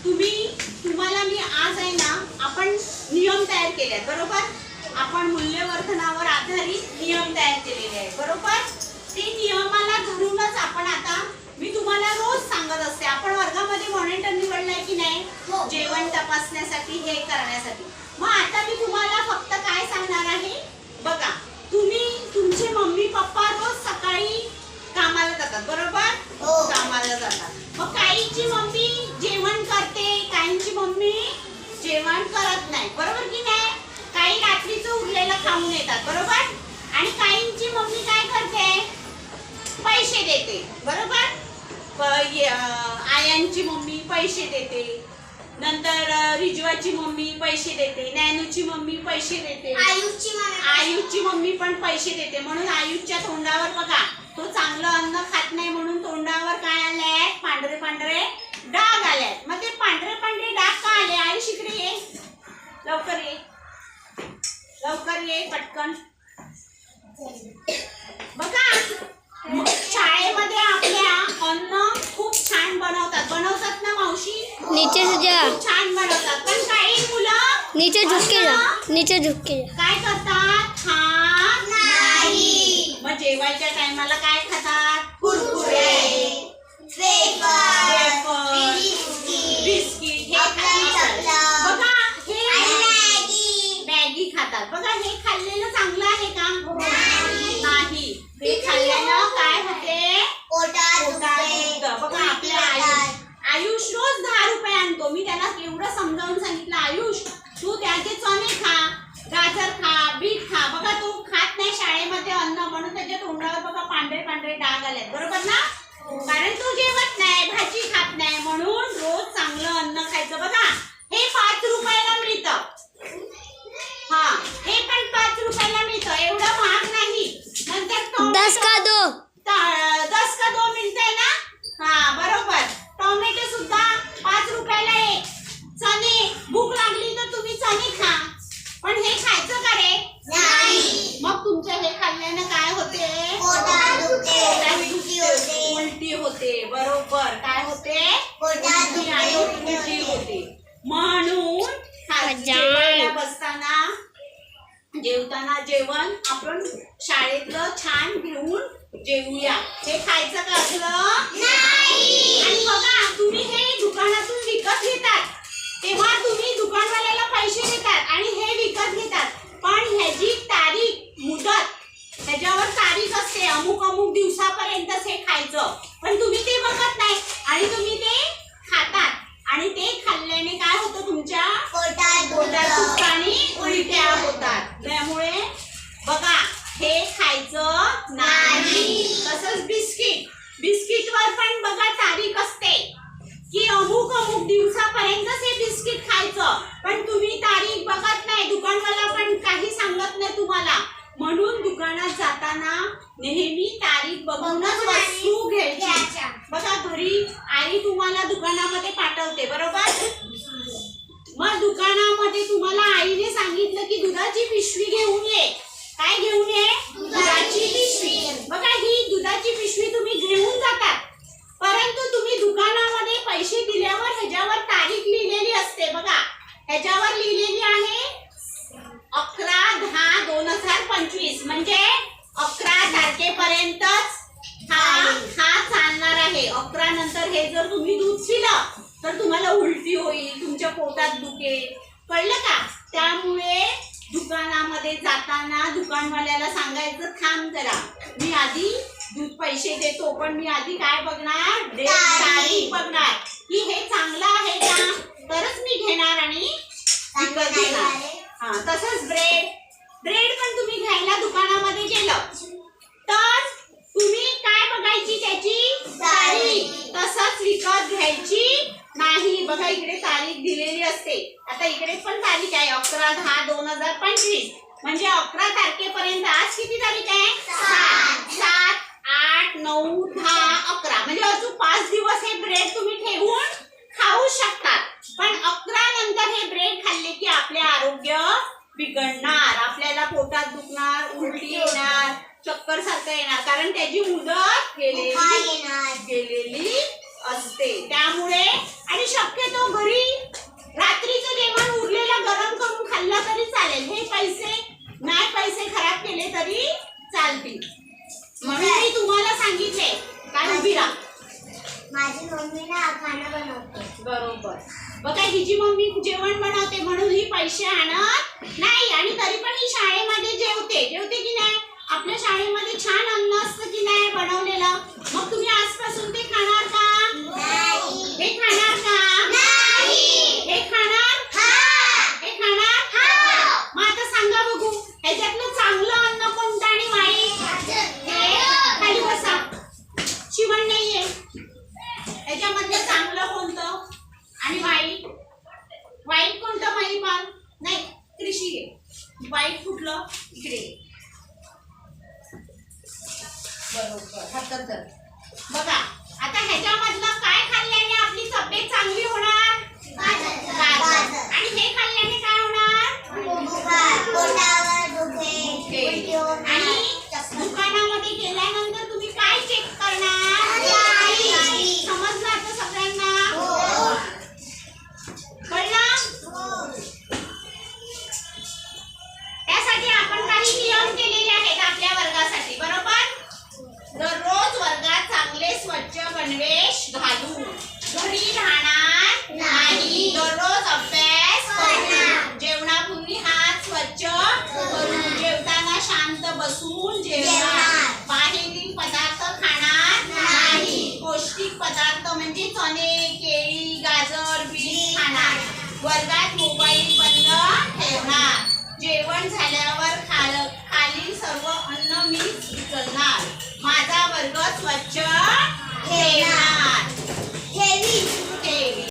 तुम्हाला मी आज आहे ना, आपण नियम तयार केले आहेत बरोबर. आपण मूल्यवर्धनावर आधारित नियम तयार केलेले आहेत बरोबर. ते नियमाला धरूनच आपण आता मी तुम्हाला रोज सांगत असते. आपण वर्गामध्ये मॉनिटर निवडलाय की नाही, जेवण तपासण्यासाठी, हे करण्यासाठी. मग आता मी तुम्हाला फक्त काय सांगणार आहे बघा. तुमचे मम्मी पप्पा रोज सकाळी कामाला जातात बरोबर. कामाला जातात. मग काहींची मम्मी जेवण करते, काहींची मम्मी जेवण करत नाही बरोबर की नाही. काही रात्रीचं उरलेलं खाऊन येतात बरोबर. आणि काहींची मम्मी काय करते, पैसे देते बरोबर. आयांची मम्मी पैसे देते, नंतर रिजवाची मम्मी पैसे देते, नॅनूची मम्मी पैसे देते, आयुषची मम्मी पण पैसे देते. म्हणून आयुषच्या तोंडावर बघा, तो चांगलं अन्न खात नाही म्हणून तोंडावर काय आले, पांढरे पांढरे डाग आले. मग ते पांढरे पांढरे डाग का आले. आयुष इकडे ये, लवकर ये, लवकर ये पटकन. बघा शाळेमध्ये आपल्या अन्न खूप छान बनवतात ना मावशी. नीचे से जा, छान बनवतात. पण काही मुलं नीचे झुक के जा, नीचे झुक के जा. काय करतात, खात नाही. मग जेवायच्या टायमाला काय खातात, कुरकुरे, बिस्किट, हे खातात. बघा हे मॅगी खातात. बघा हे खाल्लेलं चांगलं आहे का, नाही. हे खाल्ल्यानं काय होते, पोटात दुखतं. बघा आपल्या आयुष रोज 10 रुपये आणतो. मी त्याला एवढं समजावून सांगितलं, आयुष तू त्याचे चणे खा, गाजर खा, बीट खा. बघा तो खात नाही शाळेमध्ये अन्न, म्हणून त्याच्या तोंडावर बघा पांढरे पांढरे डाग आलेत बरोबर ना. कारण तो जेवत नाही, भाजी खात नाही. म्हणून रोज चांगलं अन्न खायचं. बघा हे 5 रुपयाला मिळतं. हा हे पण 5 रुपयाला मिळतं, एवढं महाग नाही. नंतर 10 का 2 मिळतंय ना. हा बरोबर. टोमॅटो सुद्धा 5 रुपयाला आहे. चणे, भूक लागली तर तुम्ही चणे खा. पण हे खायचं का रे, नाही. मग तुमचं हे खाल्ल्यानं काय होते, उलटी होते बरोबर. काय होते, उलटी होते. म्हणून जेवायला बसताना, जेवताना जेवण आपण शाळेतलं छान घेऊन जेवूया. हे खायचं का असलं, नाही. आणि बघा तुम्ही हे दुकानातून विकत घेतात तेव्हा तुम्ही दुकानवाल्याला पैसे देतात आणि हे विकत घेतात. पण ह्याची तारीख, मुदत, ह्याच्यावर तारीख असते. अमुक अमुक दिवसापर्यंतच हे खायचं. पण तुम्ही ते बघत नाही आणि तुम्ही ते खातात. आणि ते खाल्ल्याने काय होतं, तुमच्या पोटात दुखतं आणि उलट्या होतात. त्यामुळे बघा हे खायचं नाही. तसंच बिस्किटवर पण बघा तारीख असते की अमुक अमुक दिवसापर्यंतच हे बिस्किट खायचं. पण तुम्ही तारीख बघत नाही. दुकानवाला पण काही सांगत नाही तुम्हाला. म्हणून दुकानात जाताना नेहमी तारीख बघूनच वस्तू घ्यायची. बघा घरी आई तुम्हाला दुकानामध्ये पाठवते बरोबर. मग दुकानामध्ये तुम्हाला आईने सांगितलं की दुधाची पिशवी घेऊन ये. काय घेऊन ये, दुधाची पिशवी. बघा ही दुधाची पिशवी तुम्ही घेऊन जातात. परंतु तुम्ही दुकानामध्ये पैसे दिल्यावर ह्याच्यावर तारीख लिहिलेली असते. बघा ह्याच्यावर लिहिलेली आहे 11/10/2025. म्हणजे 11 तारखेपर्यंतच हा चालणार आहे. 11 नंतर हे जर तुम्ही दूध पिलं तर तुम्हाला उलटी होईल, तुमच्या पोटात दुखेल, कळलं का. त्यामुळे दुकानामध्ये जाताना दुकानवाल्याला सांगायचं, थांब जरा, मी आधी दूध पैसे देतो, पण मी आधी काय बघणार, तारीख बघणार की हे चांगलं आहे का, तरच मी घेणार आणि विकत घेणार. हा तसंच ब्रेड पण तुम्ही घ्यायला दुकानामध्ये गेलं तर तुम्ही काय बघायची, त्याची तारीख. तसंच विकत घ्यायची नाही. बघा इकडे तारीख दिलेली असते. आता इकडे पण तारीख आहे 11/10/2025. म्हणजे 11 तारखेपर्यंत. आज किती तारीख आहे, 7, 8, 9, 10, 11. म्हणजे अजून 5 दिवस हे ब्रेड तुम्ही ठेवून खाऊ शकतात. पण 11 नंतर हे ब्रेड खाल्ले की आपले आरोग्य बिघडणार, आपल्याला पोटात दुखणार, उलटी येणार, चक्कर सारखं येणार. कारण त्याची मुदत गेलेली असते. त्यामुळे आणि शक्यतो घरी बरोबर. बघा हिची मम्मी जेवण बनवते म्हणून ही पैसे आणत नाही आणि तरी पण ही शाळेमध्ये जेवते की नाही. आपल्या शाळेमध्ये छान अन्न असतं की नाही बनवलेलं. मग तुम्ही आजपासून ते खाणार का? हे खाणार का? हे खाणार? हे खाणार? मग आता सांगा बघू ह्याच्यातलं चांगलं अन्न कोणतं आणि वाईट? खाली बसा. शिवण नाहीये. ह्याच्यामधलं चांगलं कोणतं आणि वाईट? वाईट कोणतं महिपाल? नाही कृषी आहे. वाईट कुठलं? इकडे. बरोबर. हातात धर. बघा आता ह्याच्यामधलं काय खाल्ल्याने आपली तब्येत चांगली होणार? गाजर. आणि हे खाल्ल्याने काय होणार? आणि दुकानामध्ये गेल्यानंतर तुम्ही काय चेक करणार? समजलं आता सगळ्यांना? कळलं? त्यासाठी आपण काही नियम केलेले आहेत आपल्या वर्गासाठी. बरोबर. दररोज वर्गात चांगले स्वच्छ गणवेश घालू. घरी राहणार नाही. दररोज अभ्यास करणार. जेवणापूर्वी हात स्वच्छ करू. जेवताना शांत बसून जेवणार. बाहेरील पदार्थ खाणार नाही. पौष्टिक पदार्थ म्हणजे चणे, केळी, गाजर, बीट खाणार. वर्गात मोबाईल बंद ठेवणार. जेवण झाल्यावर खालील सर्व अन्न मी उचलणार. माझा वर्ग स्वच्छ